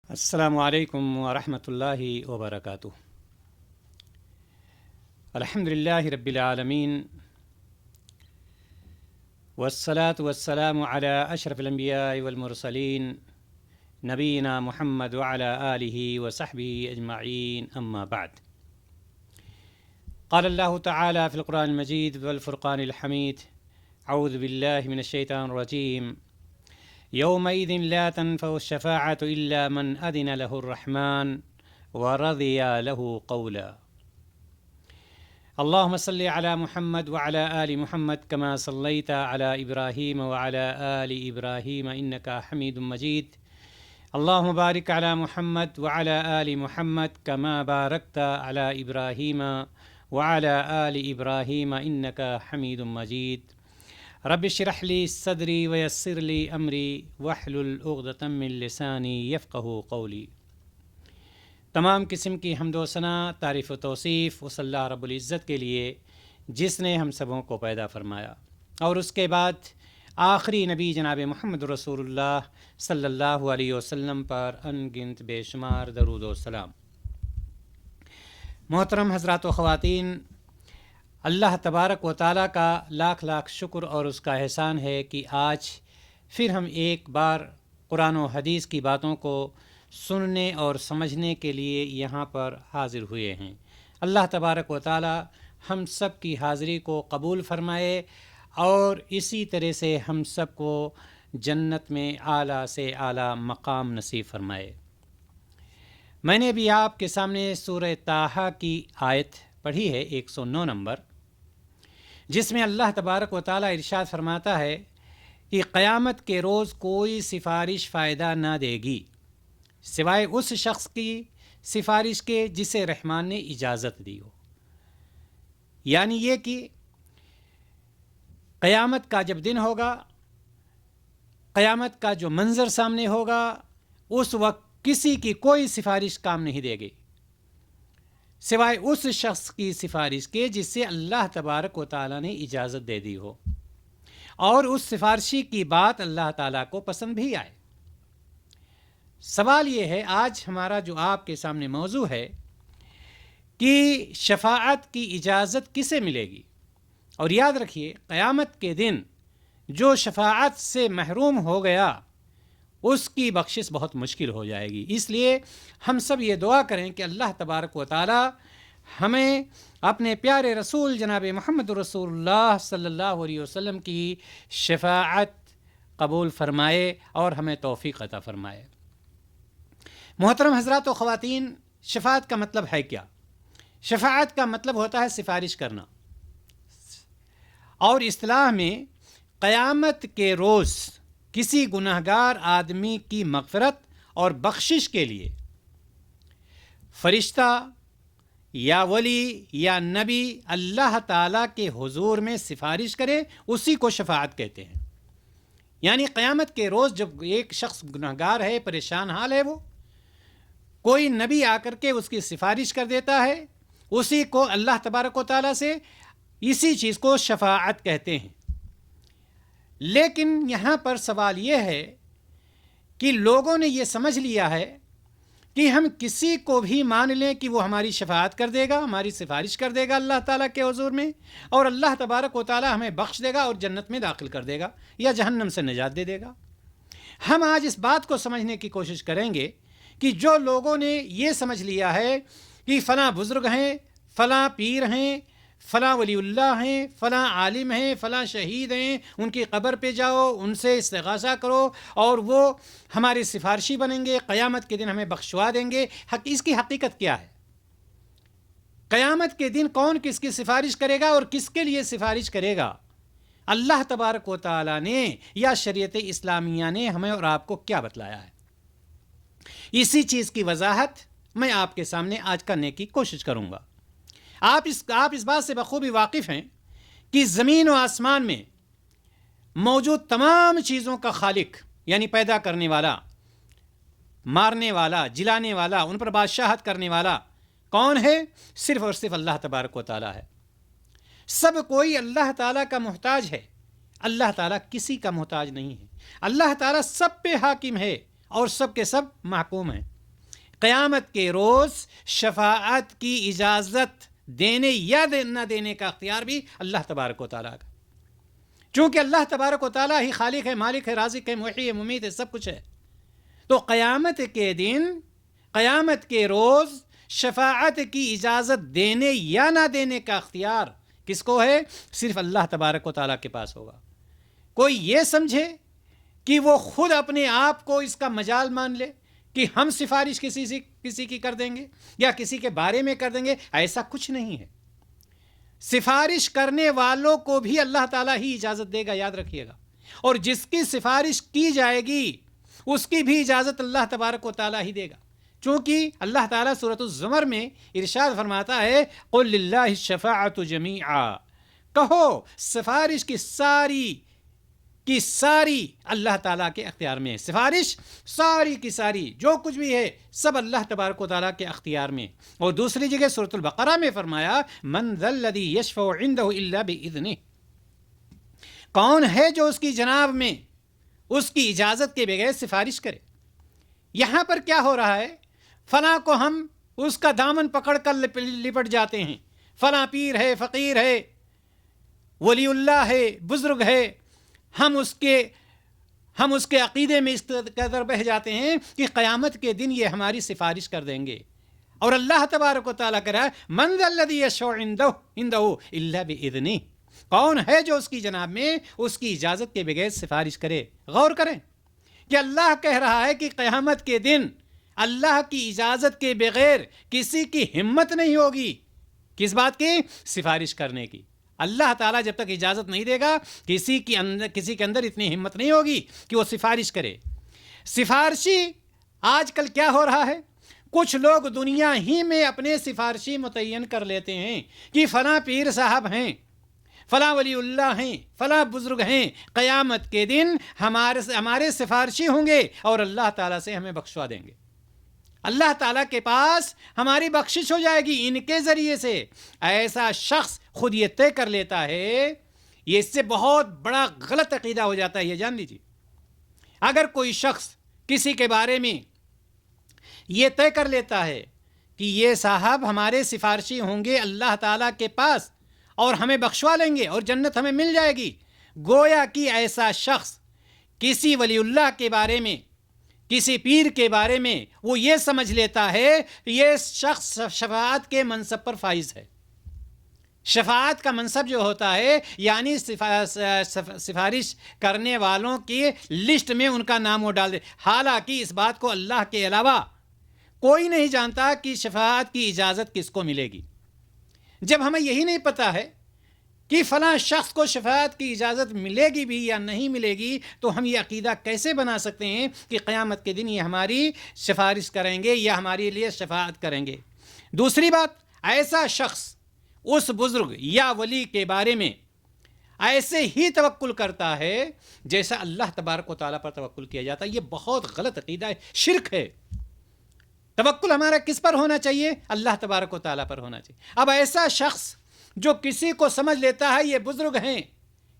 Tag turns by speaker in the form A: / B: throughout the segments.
A: السلام علیکم ورحمۃ اللہ وبرکاتہ۔ الحمد للہ رب العالمین والصلاة والسلام علی اشرف الانبیاء والمرسلین نبینا محمد وعلی آلہ وصحبہ اجمعین، اما بعد۔ قال اللہ تعالی فی القرآن المجید والفرقان الحمید، اعوذ باللہ من الشیطان الرجیم، یومئذ لا تنفع الشفاعة إلا من أذن له الرحمن ورضي له قولا۔ اللهم صل على محمد وعلى آل محمد كما صليت على إبراهيم وعلى آل إبراهيم إنك حميد مجيد، اللهم بارك على محمد وعلى آل محمد كما باركت على إبراهيم وعلى آل إبراهيم إنك حميد مجيد، رب اشرح لي صدري ويسر لي امری واحلل عقدۃ من لسانی یفقہوا قولی۔ تمام قسم کی حمد و ثنا، تعریف و توصیف اس اللہ رب العزت کے لیے جس نے ہم سبوں کو پیدا فرمایا، اور اس کے بعد آخری نبی جناب محمد رسول اللہ صلی اللہ علیہ وسلم پر ان گنت بے شمار درود و سلام۔ محترم حضرات و خواتین، اللہ تبارک و تعالیٰ کا لاکھ لاکھ شکر اور اس کا احسان ہے کہ آج پھر ہم ایک بار قرآن و حدیث کی باتوں کو سننے اور سمجھنے کے لیے یہاں پر حاضر ہوئے ہیں۔ اللہ تبارک و تعالیٰ ہم سب کی حاضری کو قبول فرمائے اور اسی طرح سے ہم سب کو جنت میں اعلیٰ سے اعلیٰ مقام نصیب فرمائے۔ میں نے بھی آپ کے سامنے سورہ طٰہٰ کی آیت پڑھی ہے 109 نمبر، جس میں اللہ تبارک و تعالیٰ ارشاد فرماتا ہے کہ قیامت کے روز کوئی سفارش فائدہ نہ دے گی سوائے اس شخص کی سفارش کے جسے رحمان نے اجازت دی ہو۔ یعنی یہ کہ قیامت کا جب دن ہوگا، قیامت کا جو منظر سامنے ہوگا، اس وقت کسی کی کوئی سفارش کام نہیں دے گی سوائے اس شخص کی سفارش کے جس سے اللہ تبارک و تعالیٰ نے اجازت دے دی ہو، اور اس سفارشی کی بات اللہ تعالیٰ کو پسند بھی آئے۔ سوال یہ ہے، آج ہمارا جو آپ کے سامنے موضوع ہے کہ شفاعت کی اجازت کسے ملے گی؟ اور یاد رکھیے، قیامت کے دن جو شفاعت سے محروم ہو گیا اس کی بخشش بہت مشکل ہو جائے گی۔ اس لیے ہم سب یہ دعا کریں کہ اللہ تبارک و تعالی ہمیں اپنے پیارے رسول جناب محمد رسول اللہ صلی اللہ علیہ وسلم کی شفاعت قبول فرمائے اور ہمیں توفیق عطا فرمائے۔ محترم حضرات و خواتین، شفاعت کا مطلب ہے کیا؟ شفاعت کا مطلب ہوتا ہے سفارش کرنا، اور اصطلاح میں قیامت کے روز کسی گناہگار آدمی کی مغفرت اور بخشش کے لیے فرشتہ یا ولی یا نبی اللہ تعالیٰ کے حضور میں سفارش کرے، اسی کو شفاعت کہتے ہیں۔ یعنی قیامت کے روز جب ایک شخص گناہگار ہے، پریشان حال ہے، وہ کوئی نبی آ کر کے اس کی سفارش کر دیتا ہے، اسی کو اللہ تبارک و تعالیٰ سے اسی چیز کو شفاعت کہتے ہیں۔ لیکن یہاں پر سوال یہ ہے کہ لوگوں نے یہ سمجھ لیا ہے کہ ہم کسی کو بھی مان لیں کہ وہ ہماری شفاعت کر دے گا، ہماری سفارش کر دے گا اللہ تعالیٰ کے حضور میں، اور اللہ تبارک و تعالیٰ ہمیں بخش دے گا اور جنت میں داخل کر دے گا یا جہنم سے نجات دے دے گا۔ ہم آج اس بات کو سمجھنے کی کوشش کریں گے کہ جو لوگوں نے یہ سمجھ لیا ہے کہ فلاں بزرگ ہیں، فلاں پیر ہیں، فلاں ولی اللہ ہیں، فلاں عالم ہیں، فلاں شہید ہیں، ان کی قبر پہ جاؤ، ان سے استغاثہ کرو اور وہ ہمارے سفارشی بنیں گے، قیامت کے دن ہمیں بخشوا دیں گے۔ اس کی حقیقت کیا ہے؟ قیامت کے دن کون کس کی سفارش کرے گا اور کس کے لیے سفارش کرے گا؟ اللہ تبارک و تعالیٰ نے یا شریعت اسلامیہ نے ہمیں اور آپ کو کیا بتلایا ہے؟ اسی چیز کی وضاحت میں آپ کے سامنے آج کرنے کی کوشش کروں گا۔ آپ اس بات سے بخوبی واقف ہیں کہ زمین و آسمان میں موجود تمام چیزوں کا خالق، یعنی پیدا کرنے والا، مارنے والا، جلانے والا، ان پر بادشاہت کرنے والا کون ہے؟ صرف اور صرف اللہ تبارک و تعالیٰ ہے۔ سب کوئی اللہ تعالیٰ کا محتاج ہے، اللہ تعالیٰ کسی کا محتاج نہیں ہے۔ اللہ تعالیٰ سب پہ حاکم ہے اور سب کے سب محکوم ہیں۔ قیامت کے روز شفاعت کی اجازت دینے یا نہ دینے کا اختیار بھی اللہ تبارک و تعالیٰ کا، چونکہ اللہ تبارک و تعالیٰ ہی خالق ہے، مالک ہے، رازق ہے، محیی ہے، ممیت ہے، سب کچھ ہے۔ تو قیامت کے دن، قیامت کے روز شفاعت کی اجازت دینے یا نہ دینے کا اختیار کس کو ہے؟ صرف اللہ تبارک و تعالیٰ کے پاس ہوگا۔ کوئی یہ سمجھے کہ وہ خود اپنے آپ کو اس کا مجال مان لے کہ ہم سفارش کسی کی کر دیں گے یا کسی کے بارے میں کر دیں گے، ایسا کچھ نہیں ہے۔ سفارش کرنے والوں کو بھی اللہ تعالیٰ ہی اجازت دے گا، یاد رکھیے گا، اور جس کی سفارش کی جائے گی اس کی بھی اجازت اللہ تبارک و تعالیٰ ہی دے گا، چونکہ اللہ تعالیٰ سورۃ الزمر میں ارشاد فرماتا ہے قل للہ الشفاعۃ جمیعا، کہو سفارش کی ساری اللہ تعالیٰ کے اختیار میں ہے۔ سفارش ساری کی ساری جو کچھ بھی ہے سب اللہ تبارک و تعالیٰ کے اختیار میں۔ اور دوسری جگہ سورۃ البقرہ میں فرمایا من ذا الذی یشفع عندہ الا باذنہ، کون ہے جو اس کی جناب میں اس کی اجازت کے بغیر سفارش کرے۔ یہاں پر کیا ہو رہا ہے؟ فلاں کو ہم اس کا دامن پکڑ کر لپٹ جاتے ہیں، فلاں پیر ہے، فقیر ہے، ولی اللہ ہے، بزرگ ہے، ہم اس کے عقیدے میں اس قدر بہ جاتے ہیں کہ قیامت کے دن یہ ہماری سفارش کر دیں گے۔ اور اللہ تبارک و تعالیٰ کہہ رہا ہے من ذا الذی یشفع عندہ الا باذنہ، کون ہے جو اس کی جناب میں اس کی اجازت کے بغیر سفارش کرے۔ غور کریں کہ اللہ کہہ رہا ہے کہ قیامت کے دن اللہ کی اجازت کے بغیر کسی کی ہمت نہیں ہوگی، کس بات کی؟ سفارش کرنے کی۔ اللہ تعالیٰ جب تک اجازت نہیں دے گا کسی کے اندر اتنی ہمت نہیں ہوگی کہ وہ سفارش کرے۔ سفارشی آج کل کیا ہو رہا ہے؟ کچھ لوگ دنیا ہی میں اپنے سفارشی متعین کر لیتے ہیں کہ فلاں پیر صاحب ہیں، فلاں ولی اللہ ہیں، فلاں بزرگ ہیں، قیامت کے دن ہمارے سفارشی ہوں گے اور اللہ تعالیٰ سے ہمیں بخشوا دیں گے، اللہ تعالیٰ کے پاس ہماری بخشش ہو جائے گی ان کے ذریعے سے۔ ایسا شخص خود یہ طے کر لیتا ہے، یہ اس سے بہت بڑا غلط عقیدہ ہو جاتا ہے، یہ جان لیجیے۔ اگر کوئی شخص کسی کے بارے میں یہ طے کر لیتا ہے کہ یہ صاحب ہمارے سفارشی ہوں گے اللہ تعالیٰ کے پاس اور ہمیں بخشوا لیں گے اور جنت ہمیں مل جائے گی، گویا کہ ایسا شخص کسی ولی اللہ کے بارے میں، کسی پیر کے بارے میں وہ یہ سمجھ لیتا ہے یہ شخص شفاعت کے منصب پر فائز ہے۔ شفاعت کا منصب جو ہوتا ہے یعنی سفارش کرنے والوں کی لسٹ میں ان کا نام وہ ڈال دے، حالانکہ اس بات کو اللہ کے علاوہ کوئی نہیں جانتا کہ شفاعت کی اجازت کس کو ملے گی۔ جب ہمیں یہی نہیں پتا ہے کہ فلاں شخص کو شفاعت کی اجازت ملے گی بھی یا نہیں ملے گی، تو ہم یہ عقیدہ کیسے بنا سکتے ہیں کہ قیامت کے دن یہ ہماری سفارش کریں گے یا ہمارے لیے شفاعت کریں گے؟ دوسری بات، ایسا شخص اس بزرگ یا ولی کے بارے میں ایسے ہی توکل کرتا ہے جیسا اللہ تبارک و تعالیٰ پر توکل کیا جاتا ہے، یہ بہت غلط عقیدہ ہے، شرک ہے۔ توکل ہمارا کس پر ہونا چاہیے؟ اللہ تبارک و تعالیٰ پر ہونا چاہیے۔ اب ایسا شخص جو کسی کو سمجھ لیتا ہے یہ بزرگ ہیں،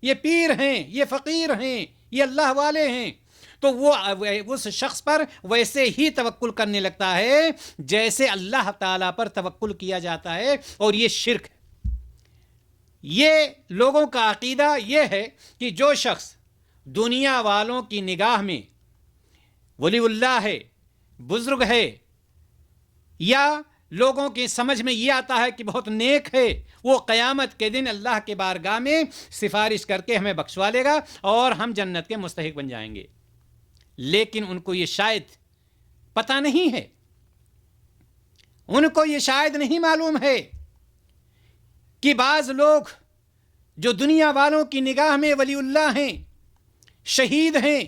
A: یہ پیر ہیں، یہ فقیر ہیں، یہ اللہ والے ہیں، تو وہ اس شخص پر ویسے ہی توکل کرنے لگتا ہے جیسے اللہ تعالیٰ پر توکل کیا جاتا ہے، اور یہ شرک ہے۔ یہ لوگوں کا عقیدہ یہ ہے کہ جو شخص دنیا والوں کی نگاہ میں ولی اللہ ہے، بزرگ ہے، یا لوگوں کی سمجھ میں یہ آتا ہے کہ بہت نیک ہے، وہ قیامت کے دن اللہ کے بارگاہ میں سفارش کر کے ہمیں بخشوا لے گا اور ہم جنت کے مستحق بن جائیں گے۔ لیکن ان کو یہ شاید پتہ نہیں ہے، ان کو یہ شاید نہیں معلوم ہے کہ بعض لوگ جو دنیا والوں کی نگاہ میں ولی اللہ ہیں، شہید ہیں،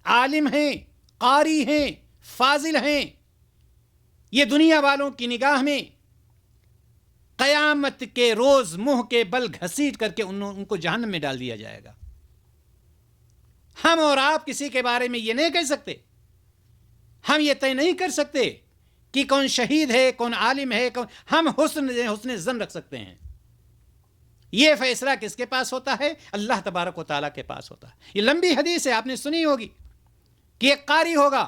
A: عالم ہیں، قاری ہیں، فاضل ہیں، یہ دنیا والوں کی نگاہ میں قیامت کے روز منہ کے بل گھسیٹ کر کے ان کو جہنم میں ڈال دیا جائے گا۔ ہم اور آپ کسی کے بارے میں یہ نہیں کہہ سکتے، ہم یہ طے نہیں کر سکتے کہ کون شہید ہے، کون عالم ہے، کون، ہم حسن ظن رکھ سکتے ہیں۔ یہ فیصلہ کس کے پاس ہوتا ہے؟ اللہ تبارک و تعالیٰ کے پاس ہوتا ہے۔ یہ لمبی حدیث ہے، آپ نے سنی ہوگی کہ ایک قاری ہوگا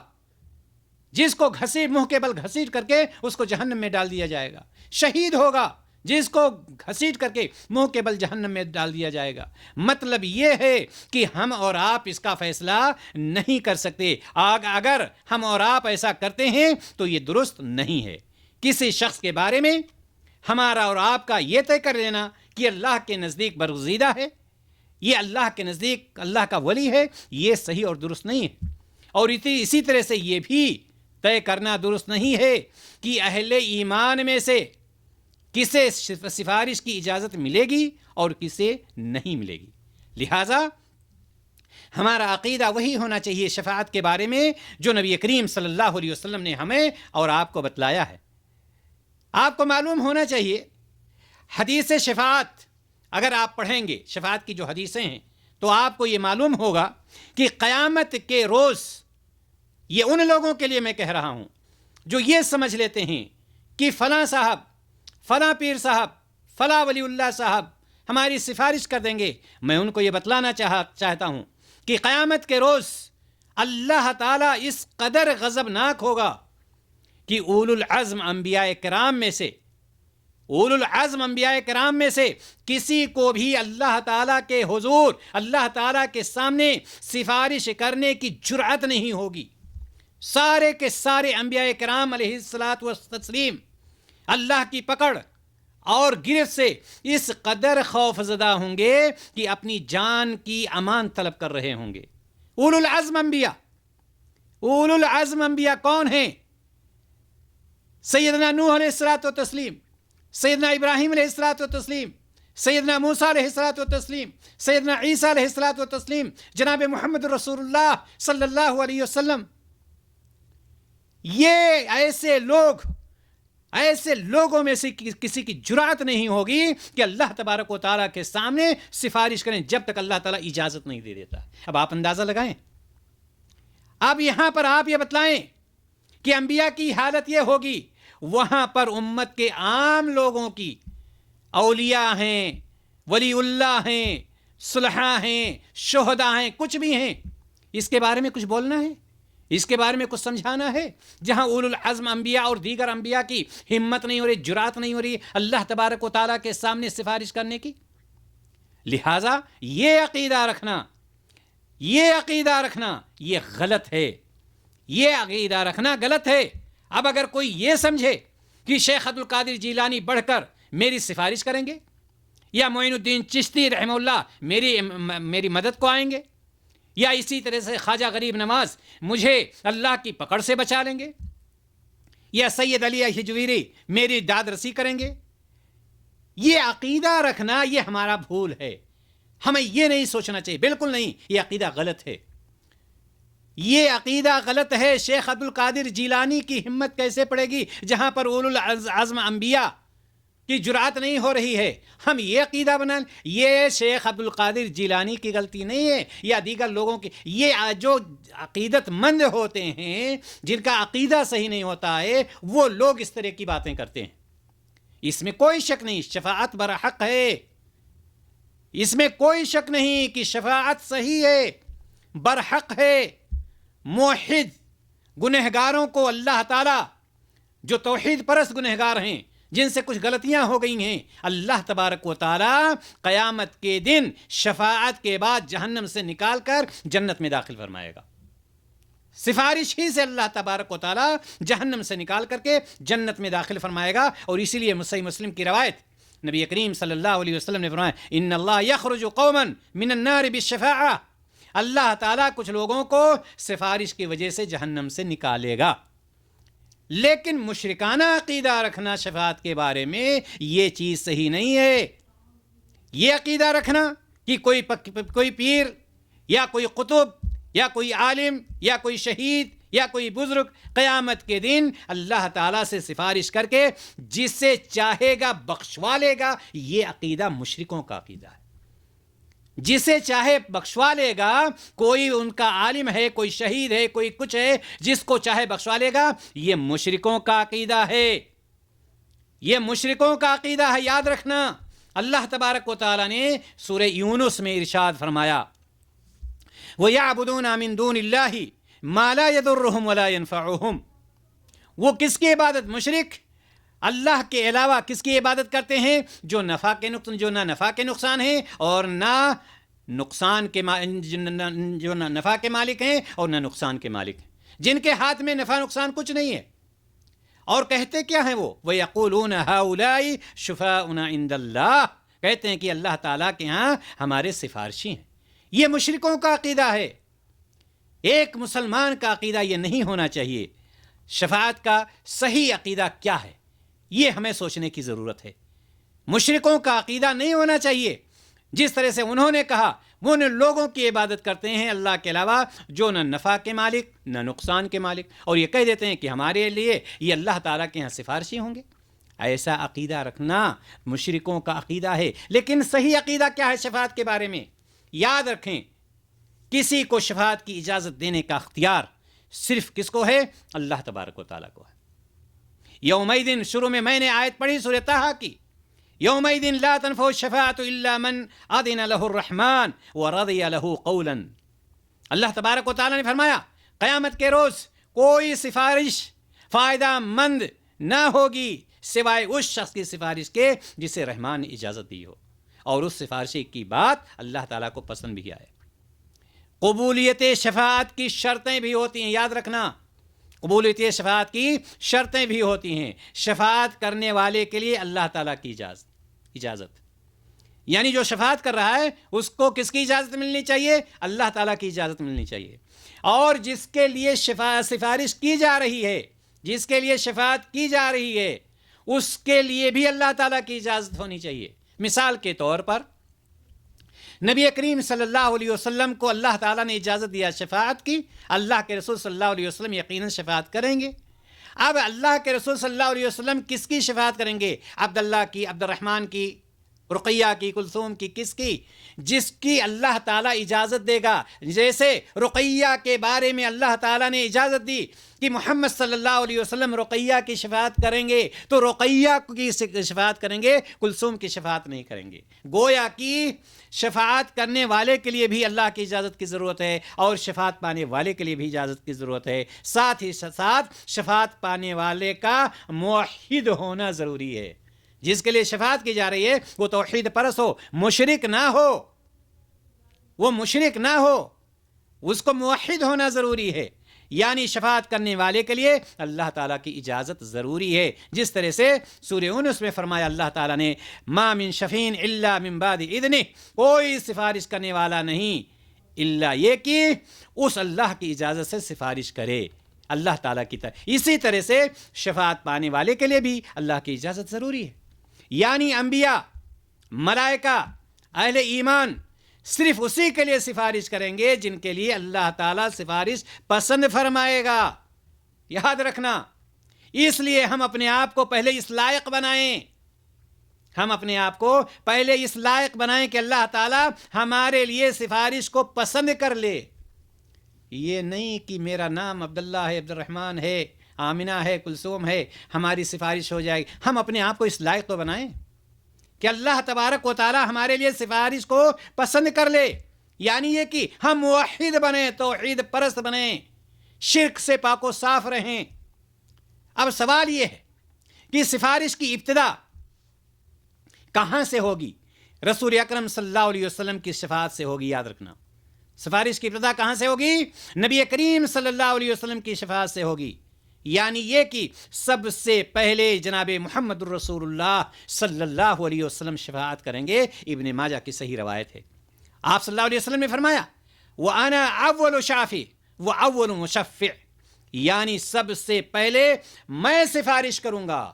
A: جس کو منہ کے بل گھسیٹ کر کے اس کو جہنم میں ڈال دیا جائے گا. شہید ہوگا جس کو گھسیٹ کر کے منہ کے بل جہنم میں ڈال دیا جائے گا. مطلب یہ ہے کہ ہم اور آپ اس کا فیصلہ نہیں کر سکتے. اگر ہم اور آپ ایسا کرتے ہیں تو یہ درست نہیں ہے. کسی شخص کے بارے میں ہمارا اور آپ کا یہ طے کر لینا کہ اللہ کے نزدیک برگزیدہ ہے, یہ اللہ کے نزدیک اللہ کا ولی ہے, یہ صحیح اور درست نہیں ہے. اور اسی طرح سے یہ بھی طے کرنا درست نہیں ہے کہ اہل ایمان میں سے کسے سفارش کی اجازت ملے گی اور کسے نہیں ملے گی. لہٰذا ہمارا عقیدہ وہی ہونا چاہیے شفاعت کے بارے میں جو نبی کریم صلی اللہ علیہ وسلم نے ہمیں اور آپ کو بتلایا ہے. آپ کو معلوم ہونا چاہیے حدیث شفاعت اگر آپ پڑھیں گے, شفاعت کی جو حدیثیں ہیں, تو آپ کو یہ معلوم ہوگا کہ قیامت کے روز یہ ان لوگوں کے لیے میں کہہ رہا ہوں جو یہ سمجھ لیتے ہیں کہ فلاں صاحب, فلاں پیر صاحب, فلاں ولی اللہ صاحب ہماری سفارش کر دیں گے. میں ان کو یہ بتلانا چاہتا ہوں کہ قیامت کے روز اللہ تعالیٰ اس قدر غضبناک ہوگا کہ اولو العزم انبیاء کرام میں سے کسی کو بھی اللہ تعالیٰ کے حضور, اللہ تعالیٰ کے سامنے سفارش کرنے کی جرأت نہیں ہوگی. سارے کے سارے انبیاء کرام علیہ الصلاۃ والتسلیم اللہ کی پکڑ اور گرفت سے اس قدر خوف زدہ ہوں گے کہ اپنی جان کی امان طلب کر رہے ہوں گے. اولو العزم انبیاء کون ہیں؟ سیدنا نوح علیہ الصلاۃ والتسلیم, سیدنا ابراہیم علیہ الصلاۃ والتسلیم, سیدنا موسیٰ علیہ الصلاۃ والتسلیم, سیدنا عیسیٰ علیہ الصلاۃ والتسلیم, جناب محمد رسول اللہ صلی اللہ علیہ وسلم. یہ ایسے لوگوں میں سے کسی کی جرأت نہیں ہوگی کہ اللہ تبارک و تعالیٰ کے سامنے سفارش کریں جب تک اللہ تعالیٰ اجازت نہیں دے دیتا. اب آپ اندازہ لگائیں, اب یہاں پر آپ یہ بتلائیں کہ انبیاء کی حالت یہ ہوگی, وہاں پر امت کے عام لوگوں کی, اولیاء ہیں, ولی اللہ ہیں, صلحاء ہیں, شہداء ہیں, کچھ بھی ہیں, اس کے بارے میں کچھ بولنا ہے, اس کے بارے میں کچھ سمجھانا ہے, جہاں اولو العزم انبیاء اور دیگر انبیاء کی ہمت نہیں ہو رہی, جرأت نہیں ہو رہی اللہ تبارک و تعالیٰ کے سامنے سفارش کرنے کی. لہٰذا یہ عقیدہ رکھنا یہ غلط ہے, یہ عقیدہ رکھنا غلط ہے. اب اگر کوئی یہ سمجھے کہ شیخ عبد القادر جیلانی بڑھ کر میری سفارش کریں گے, یا معین الدین چشتی رحمہ اللہ میری مدد کو آئیں گے, یا اسی طرح سے خواجہ غریب نواز مجھے اللہ کی پکڑ سے بچا لیں گے, یا سید علی ہجویری میری داد رسی کریں گے, یہ عقیدہ رکھنا یہ ہمارا بھول ہے. ہمیں یہ نہیں سوچنا چاہیے, بالکل نہیں, یہ عقیدہ غلط ہے. یہ عقیدہ غلط ہے. شیخ عبد القادر جیلانی کی ہمت کیسے پڑے گی جہاں پر اولو العزم انبیاء کی جرأت نہیں ہو رہی ہے؟ ہم یہ عقیدہ بنائیں. یہ شیخ عبد القادر جیلانی کی غلطی نہیں ہے یا دیگر لوگوں کی. یہ جو عقیدت مند ہوتے ہیں, جن کا عقیدہ صحیح نہیں ہوتا ہے, وہ لوگ اس طرح کی باتیں کرتے ہیں. اس میں کوئی شک نہیں شفاعت برحق ہے, اس میں کوئی شک نہیں کہ شفاعت صحیح ہے, برحق ہے. موحد گنہگاروں کو اللہ تعالیٰ, جو توحید پرست گنہگار ہیں, جن سے کچھ غلطیاں ہو گئی ہیں, اللہ تبارک و تعالیٰ قیامت کے دن شفاعت کے بعد جہنم سے نکال کر جنت میں داخل فرمائے گا. سفارش ہی سے اللہ تبارک و تعالیٰ جہنم سے نکال کر کے جنت میں داخل فرمائے گا. اور اسی لیے صحیح مسلم کی روایت, نبی کریم صلی اللہ علیہ وسلم نے فرمایا, ان اللہ یخرج قوما من النار بالشفاعہ, اللہ تعالیٰ کچھ لوگوں کو سفارش کی وجہ سے جہنم سے نکالے گا. لیکن مشرکانہ عقیدہ رکھنا شفاعت کے بارے میں یہ چیز صحیح نہیں ہے. یہ عقیدہ رکھنا کہ کوئی پیر یا کوئی قطب یا کوئی عالم یا کوئی شہید یا کوئی بزرگ قیامت کے دن اللہ تعالیٰ سے سفارش کر کے جسے چاہے گا بخشوا لے گا, یہ عقیدہ مشرکوں کا عقیدہ ہے. جسے چاہے بخشوا لے گا, کوئی ان کا عالم ہے, کوئی شہید ہے, کوئی کچھ ہے, جس کو چاہے بخشوا لے گا, یہ مشرکوں کا عقیدہ ہے. یہ مشرکوں کا عقیدہ ہے, یاد رکھنا. اللہ تبارک و تعالیٰ نے سورہ یونس میں ارشاد فرمایا, وَيَعْبُدُونَ مِن دُونِ اللَّهِ مَا لَا يَضُرُّهُمْ وَلَا يَنفَعُهُمْ, وہ کس کی عبادت؟ مشرک اللہ کے علاوہ کس کی عبادت کرتے ہیں؟ جو نہ نفع کے نقصان ہیں اور نہ نقصان کے جو نہ نفع کے مالک ہیں اور نہ نقصان کے مالک ہیں، جن کے ہاتھ میں نفع نقصان کچھ نہیں ہے۔ اور کہتے کیا ہیں وہ؟ وَيَقُولُونَ هَؤُلَاءِ شُفَاؤُنَا عِندَ اللَّهِ، کہتے ہیں کہ اللہ تعالیٰ کے ہاں ہمارے سفارشی ہیں۔ یہ مشرکوں کا عقیدہ ہے۔ ایک مسلمان کا عقیدہ یہ نہیں ہونا چاہیے۔ شفاعت کا صحیح عقیدہ کیا ہے، یہ ہمیں سوچنے کی ضرورت ہے۔ مشرکوں کا عقیدہ نہیں ہونا چاہیے جس طرح سے انہوں نے کہا وہ ان لوگوں کی عبادت کرتے ہیں اللہ کے علاوہ جو نہ نفع کے مالک نہ نقصان کے مالک، اور یہ کہہ دیتے ہیں کہ ہمارے لیے یہ اللہ تعالیٰ کے ہاں سفارشی ہوں گے۔ ایسا عقیدہ رکھنا مشرکوں کا عقیدہ ہے۔ لیکن صحیح عقیدہ کیا ہے شفاعت کے بارے میں؟ یاد رکھیں، کسی کو شفاعت کی اجازت دینے کا اختیار صرف کس کو ہے؟ اللہ تبارک و تعالیٰ کو ہے۔ یومئذ، شروع میں نے آیت پڑھی سورہ طٰہٰ کی، یومئذ لا تنفع الشفاعۃ الا من اذن له الرحمن ورضی له قولا۔ اللہ تبارک و تعالیٰ نے فرمایا قیامت کے روز کوئی سفارش فائدہ مند نہ ہوگی سوائے اس شخص کی سفارش کے جسے رحمان نے اجازت دی ہو اور اس سفارش کی بات اللہ تعالیٰ کو پسند بھی آئے۔ قبولیت شفاعت کی شرطیں بھی ہوتی ہیں، یاد رکھنا، قبولیت شفاعت کی شرطیں بھی ہوتی ہیں۔ شفاعت کرنے والے کے لیے اللہ تعالیٰ کی اجازت، یعنی جو شفاعت کر رہا ہے اس کو کس کی اجازت ملنی چاہیے؟ اللہ تعالیٰ کی اجازت ملنی چاہیے۔ اور جس کے لیے سفارش کی جا رہی ہے، جس کے لیے شفاعت کی جا رہی ہے، اس کے لیے بھی اللہ تعالیٰ کی اجازت ہونی چاہیے۔ مثال کے طور پر نبی کریم صلی اللہ علیہ وسلم کو اللہ تعالیٰ نے اجازت دیا شفاعت کی، اللہ کے رسول صلی اللہ علیہ وسلم یقیناً شفاعت کریں گے۔ اب اللہ کے رسول صلی اللہ علیہ وسلم کس کی شفاعت کریں گے؟ عبداللہ کی، عبد الرحمن کی، رقیہ کی، کلثوم کی، کس کی؟ جس کی اللہ تعالیٰ اجازت دے گا۔ جیسے رقیہ کے بارے میں اللہ تعالیٰ نے اجازت دی کہ محمد صلی اللہ علیہ وسلم رقیہ کی شفاعت کریں گے تو رقیہ کی شفاعت کریں گے، کلثوم کی شفاعت نہیں کریں گے۔ گویا کہ شفاعت کرنے والے کے لیے بھی اللہ کی اجازت کی ضرورت ہے اور شفاعت پانے والے کے لیے بھی اجازت کی ضرورت ہے۔ ساتھ ہی ساتھ شفاعت پانے والے کا موحد ہونا ضروری ہے۔ جس کے لیے شفاعت کی جا رہی ہے وہ توحید پرست ہو، مشرک نہ ہو، وہ مشرک نہ ہو، اس کو موحد ہونا ضروری ہے۔ یعنی شفاعت کرنے والے کے لیے اللہ تعالیٰ کی اجازت ضروری ہے، جس طرح سے سورہ یونس میں فرمایا اللہ تعالیٰ نے ما من شفیع الا من بعد اذنہ، کوئی سفارش کرنے والا نہیں الا یہ کہ اس اللہ کی اجازت سے سفارش کرے، اللہ تعالیٰ کی طرف۔ اسی طرح سے شفاعت پانے والے کے لیے بھی اللہ کی اجازت ضروری ہے۔ یعنی انبیاء، ملائکہ، اہل ایمان صرف اسی کے لیے سفارش کریں گے جن کے لیے اللہ تعالیٰ سفارش پسند فرمائے گا۔ یاد رکھنا، اس لیے ہم اپنے آپ کو پہلے اس لائق بنائیں، ہم اپنے آپ کو پہلے اس لائق بنائیں کہ اللہ تعالیٰ ہمارے لیے سفارش کو پسند کر لے۔ یہ نہیں کہ میرا نام عبداللہ ہے، عبد الرحمن ہے، آمنہ ہے، کلثوم ہے، ہماری سفارش ہو جائے گی۔ ہم اپنے آپ کو اس لائق تو بنائیں کہ اللہ تبارک و تعالی ہمارے لیے سفارش کو پسند کر لے، یعنی یہ کہ ہم موحد بنیں، توحید پرست بنیں، شرک سے پاک و صاف رہیں۔ اب سوال یہ ہے کہ سفارش کی ابتدا کہاں سے ہوگی؟ رسول اکرم صلی اللہ علیہ وسلم کی شفاعت سے ہوگی۔ یاد رکھنا، سفارش کی ابتدا کہاں سے ہوگی؟ نبی کریم صلی اللہ علیہ وسلم کی شفاعت سے ہوگی۔ یعنی یہ کہ سب سے پہلے جناب محمد الرسول اللہ صلی اللہ علیہ وسلم شفاعت کریں گے۔ ابن ماجہ کی صحیح روایت ہے، آپ صلی اللہ علیہ وسلم نے فرمایا وَأَنَا أَوَّلُ شَافِعٍ وَأَوَّلُ مُشَفِّعٍ، یعنی سب سے پہلے میں سفارش کروں گا۔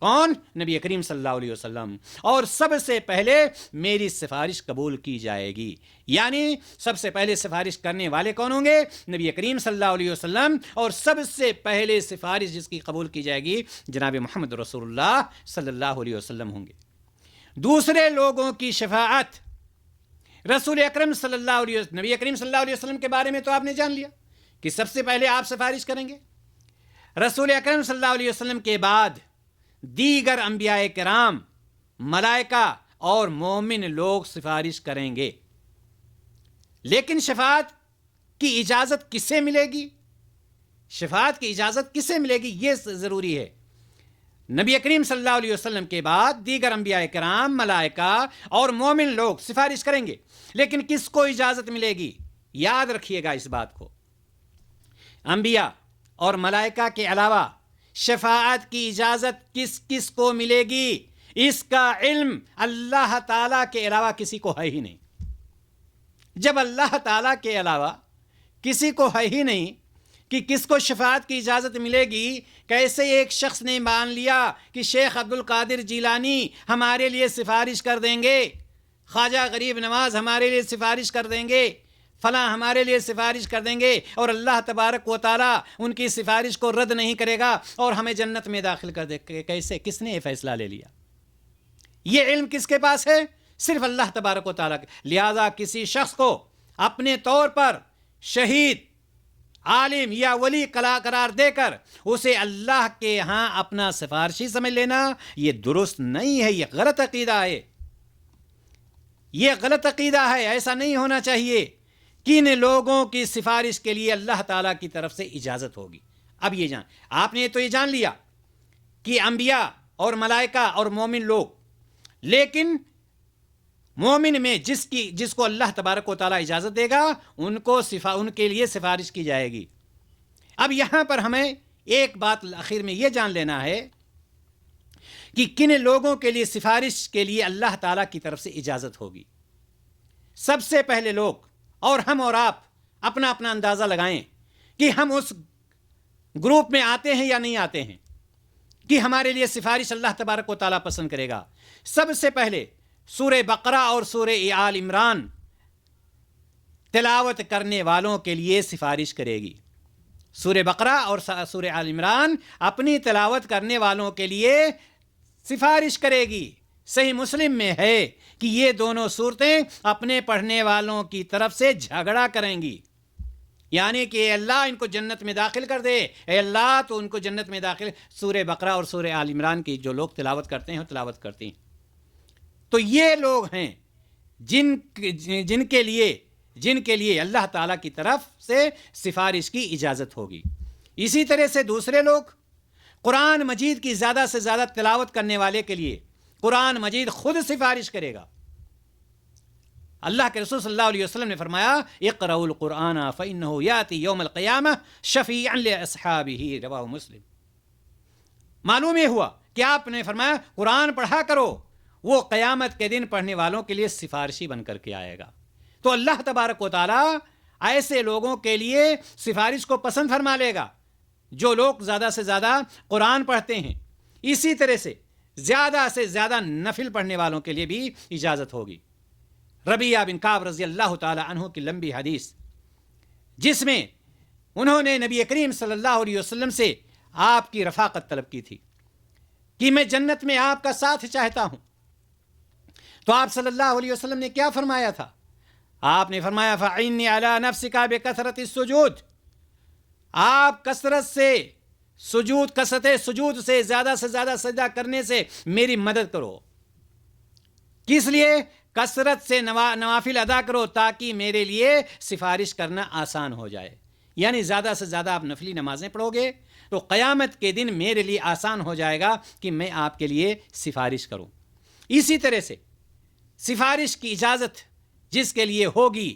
A: کون؟ نبی کریم صلی اللہ علیہ وسلم، اور سب سے پہلے میری سفارش قبول کی جائے گی۔ یعنی سب سے پہلے سفارش کرنے والے کون ہوں گے؟ نبی کریم صلی اللہ علیہ وسلم، اور سب سے پہلے سفارش جس کی قبول کی جائے گی جناب محمد رسول اللہ صلی اللہ علیہ وسلم ہوں گے۔ دوسرے لوگوں کی شفاعت رسول اکرم صلی اللہ علیہ وسلم، نبی کریم صلی اللہ علیہ وسلم کے بارے میں تو آپ نے جان لیا کہ سب سے پہلے آپ سفارش کریں گے۔ رسول اکرم صلی اللہ علیہ وسلم کے بعد دیگر انبیاء کرام، ملائکہ اور مومن لوگ سفارش کریں گے۔ لیکن شفاعت کی اجازت کس سے ملے گی؟ شفاعت کی اجازت کسے ملے گی یہ ضروری ہے. نبی کریم صلی اللہ علیہ وسلم کے بعد دیگر انبیاء کرام، ملائکہ اور مومن لوگ سفارش کریں گے، لیکن کس کو اجازت ملے گی؟ یاد رکھیے گا اس بات کو، انبیاء اور ملائکہ کے علاوہ شفاعت کی اجازت کس کس کو ملے گی؟ اس کا علم اللہ تعالیٰ کے علاوہ کسی کو ہے ہی نہیں. جب اللہ تعالیٰ کے علاوہ کسی کو ہے ہی نہیں کہ کس کو شفاعت کی اجازت ملے گی، کیسے ایک شخص نے مان لیا کہ شیخ عبد القادر جیلانی ہمارے لیے سفارش کر دیں گے، خواجہ غریب نواز ہمارے لیے سفارش کر دیں گے، فلاں ہمارے لیے سفارش کر دیں گے، اور اللہ تبارک و تعالیٰ ان کی سفارش کو رد نہیں کرے گا اور ہمیں جنت میں داخل کر دے؟ کیسے؟ کس نے یہ فیصلہ لے لیا؟ یہ علم کس کے پاس ہے؟ صرف اللہ تبارک و تعالیٰ کے. لہذا کسی شخص کو اپنے طور پر شہید، عالم یا ولی قرار دے کر اسے اللہ کے ہاں اپنا سفارشی سمجھ لینا یہ درست نہیں ہے، یہ غلط عقیدہ ہے. یہ غلط عقیدہ ہے، ایسا نہیں ہونا چاہیے. کن لوگوں کی سفارش کے لیے اللہ تعالیٰ کی طرف سے اجازت ہوگی؟ اب یہ آپ نے تو یہ جان لیا کہ انبیاء اور ملائکہ اور مومن لوگ، لیکن مومن میں جس کو اللہ تبارک و تعالیٰ اجازت دے گا ان کے لیے سفارش کی جائے گی. اب یہاں پر ہمیں ایک بات آخر میں یہ جان لینا ہے کہ کن لوگوں کے لیے سفارش کے لیے اللہ تعالیٰ کی طرف سے اجازت ہوگی. سب سے پہلے لوگ، اور ہم اور آپ اپنا اپنا اندازہ لگائیں کہ ہم اس گروپ میں آتے ہیں یا نہیں آتے ہیں کہ ہمارے لیے سفارش اللہ تبارک و تعالیٰ پسند کرے گا. سب سے پہلے سورہ بقرہ اور سورہ آل عمران تلاوت کرنے والوں کے لیے سفارش کرے گی. سورہ بقرہ اور سورہ آل عمران اپنی تلاوت کرنے والوں کے لیے سفارش کرے گی. صحیح مسلم میں ہے کہ یہ دونوں صورتیں اپنے پڑھنے والوں کی طرف سے جھگڑا کریں گی، یعنی کہ اے اللہ ان کو جنت میں داخل کر دے، اے اللہ تو ان کو جنت میں داخل. سورہ بقرہ اور سورہ آل عمران کی جو لوگ تلاوت کرتے ہیں وہ تلاوت کرتی ہیں. تو یہ لوگ ہیں جن کے لیے اللہ تعالیٰ کی طرف سے سفارش کی اجازت ہوگی. اسی طرح سے دوسرے لوگ قرآن مجید کی زیادہ سے زیادہ تلاوت کرنے والے کے لیے قرآن مجید خود سفارش کرے گا. اللہ کے رسول صلی اللہ علیہ وسلم نے فرمایا اقرؤوا القرآن فإنه یأتی یوم القیامہ شفیعا لأصحابہ، رواہ مسلم. معلوم یہ ہوا کہ آپ نے فرمایا قرآن پڑھا کرو، وہ قیامت کے دن پڑھنے والوں کے لیے سفارشی بن کر کے آئے گا. تو اللہ تبارک و تعالیٰ ایسے لوگوں کے لیے سفارش کو پسند فرما لے گا جو لوگ زیادہ سے زیادہ قرآن پڑھتے ہیں. اسی طرح سے زیادہ نفل پڑھنے والوں کے لیے بھی اجازت ہوگی. ربیعہ بن کعب رضی اللہ تعالی عنہ کی لمبی حدیث، جس میں انہوں نے نبی کریم صلی اللہ علیہ وسلم سے آپ کی رفاقت طلب کی تھی کہ میں جنت میں آپ کا ساتھ چاہتا ہوں. تو آپ صلی اللہ علیہ وسلم نے کیا فرمایا تھا؟ آپ نے فرمایا فَعِنِّي عَلَىٰ نَفْسِكَ بِكَثْرَةِ السُّجُودِ، آپ کثرت سجود سے زیادہ سجدہ کرنے سے میری مدد کرو. کس لیے؟ کثرت سے نوافل ادا کرو تاکہ میرے لیے سفارش کرنا آسان ہو جائے. یعنی زیادہ سے زیادہ آپ نفلی نمازیں پڑھو گے تو قیامت کے دن میرے لیے آسان ہو جائے گا کہ میں آپ کے لیے سفارش کروں. اسی طرح سے سفارش کی اجازت جس کے لیے ہوگی،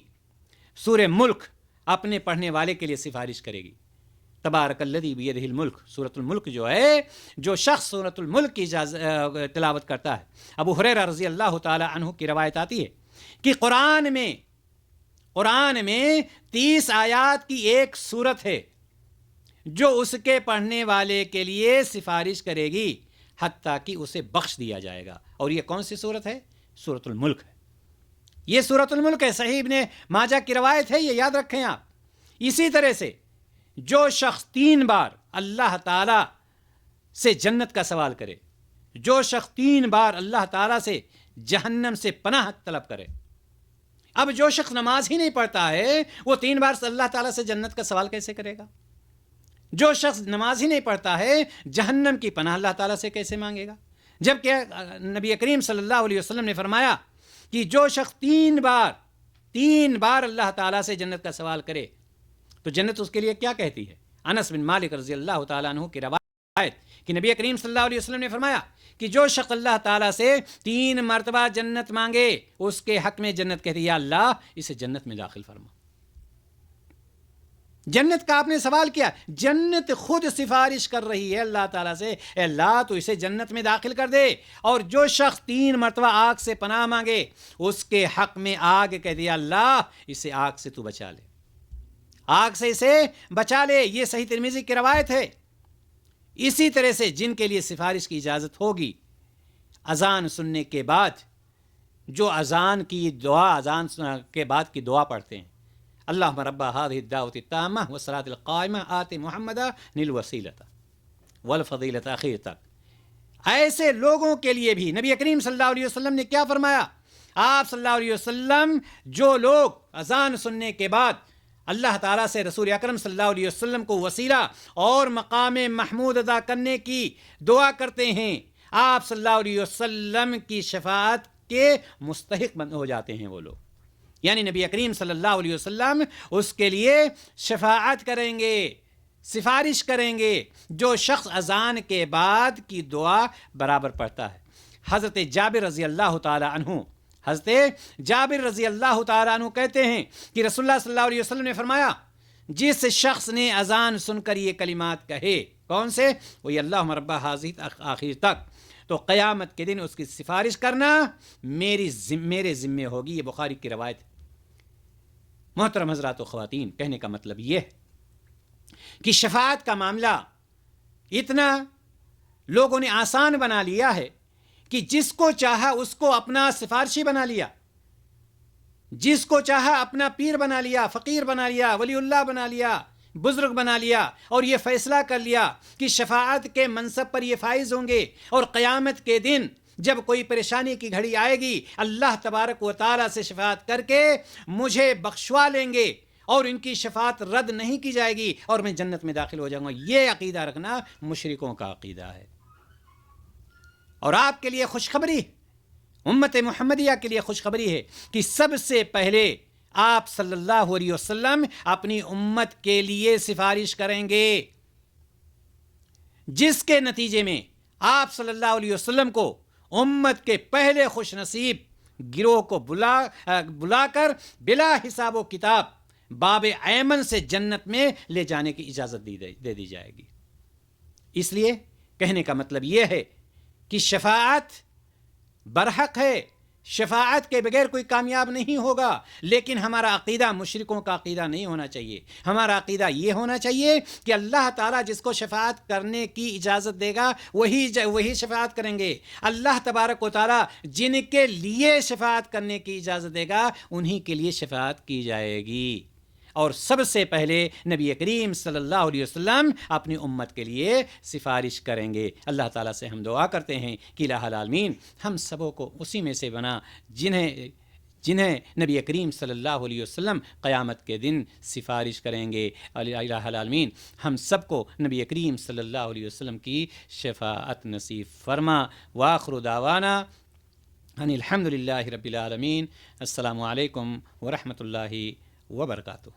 A: سورہ ملک اپنے پڑھنے والے کے لیے سفارش کرے گی. تبارک الذی بیدہ الملک، سورۃ الملک جو ہے، جو شخص سورۃ الملک کی تلاوت کرتا ہے. ابو ہریرہ رضی اللہ تعالی عنہ کی روایت آتی ہے کہ قرآن میں 30 آیات کی ایک سورت ہے جو اس کے پڑھنے والے کے لیے سفارش کرے گی حتیٰ کہ اسے بخش دیا جائے گا. اور یہ کون سی سورت ہے؟ سورۃ الملک ہے. یہ سورۃ الملک ہے، صحیح ابن ماجہ کی روایت ہے، یہ یاد رکھیں آپ. اسی طرح سے جو شخص 3 بار اللہ تعالیٰ سے جنت کا سوال کرے، جو شخص 3 بار اللہ تعالیٰ سے جہنم سے پناہ طلب کرے. اب جو شخص نماز ہی نہیں پڑھتا ہے وہ 3 بار اللہ تعالیٰ سے جنت کا سوال کیسے کرے گا؟ جو شخص نماز ہی نہیں پڑھتا ہے جہنم کی پناہ اللہ تعالیٰ سے کیسے مانگے گا؟ جبکہ نبی کریم صلی اللہ علیہ وسلم نے فرمایا کہ جو شخص 3 بار اللہ تعالیٰ سے جنت کا سوال کرے تو جنت اس کے لیے کیا کہتی ہے؟ انس بن مالک رضی اللہ تعالیٰ عنہ کی روایت کہ نبی کریم صلی اللہ علیہ وسلم نے فرمایا کہ جو شخص اللہ تعالیٰ سے 3 مرتبہ جنت مانگے اس کے حق میں جنت کہتی یا اللہ اسے جنت میں داخل فرما. جنت کا آپ نے سوال کیا, جنت خود سفارش کر رہی ہے اللہ تعالیٰ سے, اے اللہ تو اسے جنت میں داخل کر دے. اور جو شخص 3 مرتبہ آگ سے پناہ مانگے اس کے حق میں آگ کہہ دیا اللہ اسے آگ سے تو بچا لے, آگ سے اسے بچا لے. یہ صحیح ترمذی کی روایت ہے. اسی طرح سے جن کے لیے سفارش کی اجازت ہوگی اذان سننے کے بعد, جو اذان کی دعا, اذان کے بعد کی دعا پڑھتے ہیں, اللہم رب هذه الدعوة التامة والصلاة القائمة آت محمد الوسیلة والفضیلة آخر تک. ایسے لوگوں کے لیے بھی نبی کریم صلی اللہ علیہ وسلم نے کیا فرمایا؟ آپ صلی اللہ علیہ وسلم جو لوگ اذان سننے کے بعد اللہ تعالیٰ سے رسول اکرم صلی اللہ علیہ وسلم کو وسیلہ اور مقام محمود ادا کرنے کی دعا کرتے ہیں, آپ صلی اللہ علیہ وسلم کی شفاعت کے مستحق بن ہو جاتے ہیں وہ لوگ. یعنی نبی کریم صلی اللہ علیہ وسلم اس کے لیے شفاعت کریں گے, سفارش کریں گے جو شخص اذان کے بعد کی دعا برابر پڑھتا ہے. حضرت جابر رضی اللہ تعالی عنہ کہتے ہیں کہ رسول اللہ صلی اللہ علیہ وسلم نے فرمایا جس شخص نے اذان سن کر یہ کلمات کہے, کون سے؟ وہی اللہم رب ہذہ آخر تک, تو قیامت کے دن اس کی سفارش کرنا میرے ذمے ہوگی. یہ بخاری کی روایت ہے. محترم حضرات و خواتین, کہنے کا مطلب یہ ہے کہ شفاعت کا معاملہ اتنا لوگوں نے آسان بنا لیا ہے کہ جس کو چاہا اس کو اپنا سفارشی بنا لیا, جس کو چاہا اپنا پیر بنا لیا, فقیر بنا لیا, ولی اللہ بنا لیا, بزرگ بنا لیا, اور یہ فیصلہ کر لیا کہ شفاعت کے منصب پر یہ فائز ہوں گے, اور قیامت کے دن جب کوئی پریشانی کی گھڑی آئے گی اللہ تبارک و تعالیٰ سے شفاعت کر کے مجھے بخشوا لیں گے اور ان کی شفاعت رد نہیں کی جائے گی اور میں جنت میں داخل ہو جاؤں گا. یہ عقیدہ رکھنا مشرکوں کا عقیدہ ہے. اور آپ کے لیے خوشخبری, امت محمدیہ کے لیے خوشخبری ہے کہ سب سے پہلے آپ صلی اللہ علیہ وسلم اپنی امت کے لیے سفارش کریں گے, جس کے نتیجے میں آپ صلی اللہ علیہ وسلم کو امت کے پہلے خوش نصیب گروہ کو بلا کر بلا حساب و کتاب باب ایمن سے جنت میں لے جانے کی اجازت دے دی جائے گی. اس لیے کہنے کا مطلب یہ ہے کہ شفاعت برحق ہے, شفاعت کے بغیر کوئی کامیاب نہیں ہوگا. لیکن ہمارا عقیدہ مشرکوں کا عقیدہ نہیں ہونا چاہیے. ہمارا عقیدہ یہ ہونا چاہیے کہ اللہ تعالیٰ جس کو شفاعت کرنے کی اجازت دے گا وہی شفاعت کریں گے. اللہ تبارک و تعالیٰ جن کے لیے شفاعت کرنے کی اجازت دے گا انہی کے لیے شفاعت کی جائے گی. اور سب سے پہلے نبی کریم صلی اللہ علیہ وسلم اپنی امت کے لیے سفارش کریں گے. اللہ تعالیٰ سے ہم دعا کرتے ہیں کہ الہ العالمین ہم سبوں کو اسی میں سے بنا جنہیں نبی کریم صلی اللہ علیہ وسلم قیامت کے دن سفارش کریں گے. الہ العالمین ہم سب کو نبی کریم صلی اللہ علیہ وسلم کی شفاعت نصیب فرما. وآخر دعوانا ان الحمد للہ رب العالمین. السلام علیکم ورحمۃ اللہ وبرکاتہ.